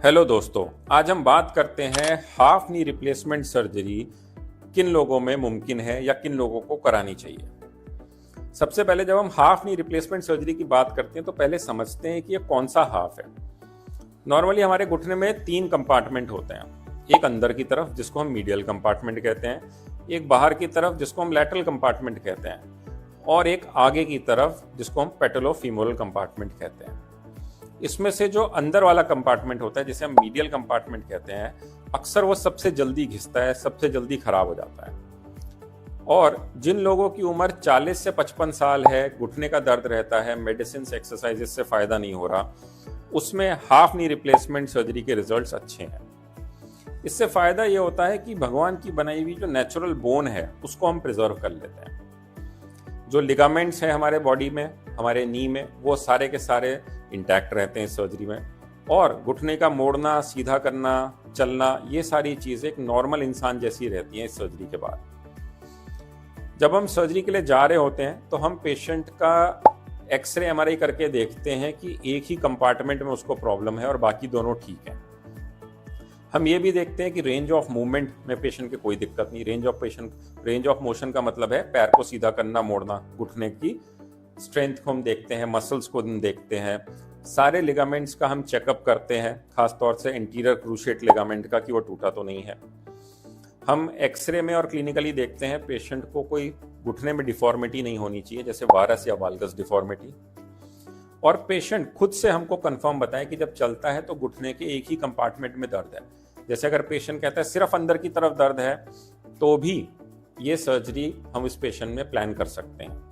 Hello दोस्तों, आज हम बात करते हैं हाफ नी रिप्लेसमेंट सर्जरी किन लोगों में मुमकिन है या किन लोगों को करानी चाहिए। सबसे पहले जब हम हाफ नी रिप्लेसमेंट सर्जरी की बात करते हैं तो पहले समझते हैं कि ये कौन सा हाफ है। नॉर्मली हमारे घुटने में 3 कंपार्टमेंट होते हैं, एक अंदर की तरफ जिसको हम मीडियल कंपार्टमेंट कहते हैं, एक बाहर की तरफ जिसको हम लैटरल कंपार्टमेंट कहते हैं और एक आगे की तरफ जिसको हम पेटेलोफीमोरल कंपार्टमेंट कहते हैं। इसमें से जो अंदर वाला कंपार्टमेंट होता है जिसे हम मीडियल कंपार्टमेंट कहते हैं, अक्सर वो सबसे जल्दी घिसता है, सबसे जल्दी खराब हो जाता है। और जिन लोगों की उम्र 40 से 55 साल है, घुटने का दर्द रहता है, मेडिसिन एक्सरसाइजेस से फायदा नहीं हो रहा, उसमें हाफ नी रिप्लेसमेंट सर्जरी के रिजल्ट्स अच्छे हैं। इससे फायदा ये होता है कि भगवान की बनाई हुई जो नेचुरल बोन है उसको हम प्रिजर्व कर लेते हैं। जो लिगामेंट्स हैं हमारे बॉडी में, हमारे नी में, वो सारे के सारे इंटैक्ट रहते हैं इस सर्जरी में। और घुटने का मोड़ना, सीधा करना, चलना, ये सारी चीज़ें एक नॉर्मल इंसान जैसी रहती हैं इस सर्जरी के बाद। जब हम सर्जरी के लिए जा रहे होते हैं तो हम पेशेंट का एक्सरे एमआरआई करके देखते हैं कि एक ही कंपार्टमेंट में उसको प्रॉब्लम है और बाकी दोनों ठीक हैं। हम ये भी देखते हैं कि रेंज ऑफ मूवमेंट में पेशेंट की कोई दिक्कत नहीं। रेंज ऑफ मोशन का मतलब है पैर को सीधा करना, मोड़ना, घुटने की स्ट्रेंथ को हम देखते हैं, मसल्स को हम देखते हैं, सारे लिगामेंट्स का हम चेकअप करते हैं, खासतौर से एंटीरियर क्रूशिएट लिगामेंट का कि वो टूटा तो नहीं है। हम एक्सरे में और क्लिनिकली देखते हैं पेशेंट को कोई घुटने में डिफॉर्मिटी नहीं होनी चाहिए, जैसे वारस या वाल्गस डिफॉर्मिटी। और पेशेंट खुद से हमको कंफर्म बताए कि जब चलता है तो घुटने के एक ही कंपार्टमेंट में दर्द है। जैसे अगर पेशेंट कहता है सिर्फ अंदर की तरफ दर्द है तो भी ये सर्जरी हम इस पेशेंट में प्लान कर सकते हैं।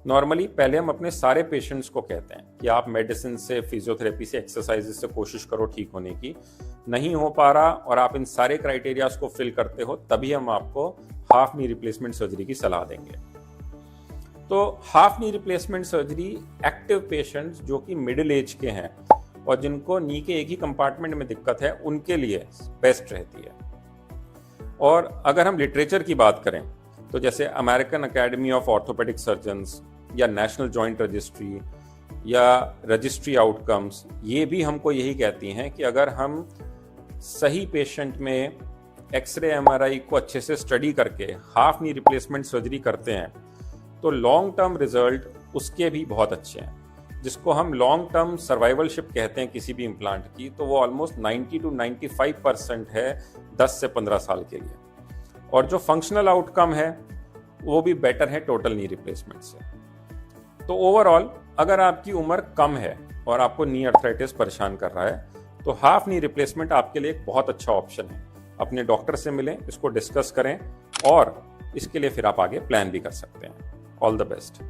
नॉर्मली पहले हम अपने सारे पेशेंट्स को कहते हैं कि आप मेडिसिन से, फिजियोथेरेपी से, एक्सरसाइजेस से कोशिश करो ठीक होने की। नहीं हो पा रहा और आप इन सारे क्राइटेरियाज को फिल करते हो तभी हम आपको हाफ नी रिप्लेसमेंट सर्जरी की सलाह देंगे। तो half knee replacement surgery active patients जो कि मिडिल एज के हैं और जिनको नी के एक ही कंपार्टमेंट में दिक्कत है उनके लिए बेस्ट रहती है। और अगर हम लिटरेचर की बात करें तो जैसे American academy of orthopaedic surgeons या नेशनल जॉइंट रजिस्ट्री या रजिस्ट्री आउटकम्स, ये भी हमको यही कहती हैं कि अगर हम सही पेशेंट में एक्सरे एमआरआई को अच्छे से स्टडी करके हाफ नी रिप्लेसमेंट सर्जरी करते हैं तो लॉन्ग टर्म रिजल्ट उसके भी बहुत अच्छे हैं, जिसको हम लॉन्ग टर्म सर्वाइवलशिप कहते हैं किसी भी इम्प्लांट की, तो वो ऑलमोस्ट 90 to 95% है 10 से 15 साल के लिए। और जो फंक्शनल आउटकम है वो भी बेटर है टोटल नी रिप्लेसमेंट से। तो ओवरऑल अगर आपकी उम्र कम है और आपको नी आर्थराइटिस परेशान कर रहा है तो हाफ नी रिप्लेसमेंट आपके लिए एक बहुत अच्छा ऑप्शन है। अपने डॉक्टर से मिलें, इसको डिस्कस करें और इसके लिए फिर आप आगे प्लान भी कर सकते हैं। All the best.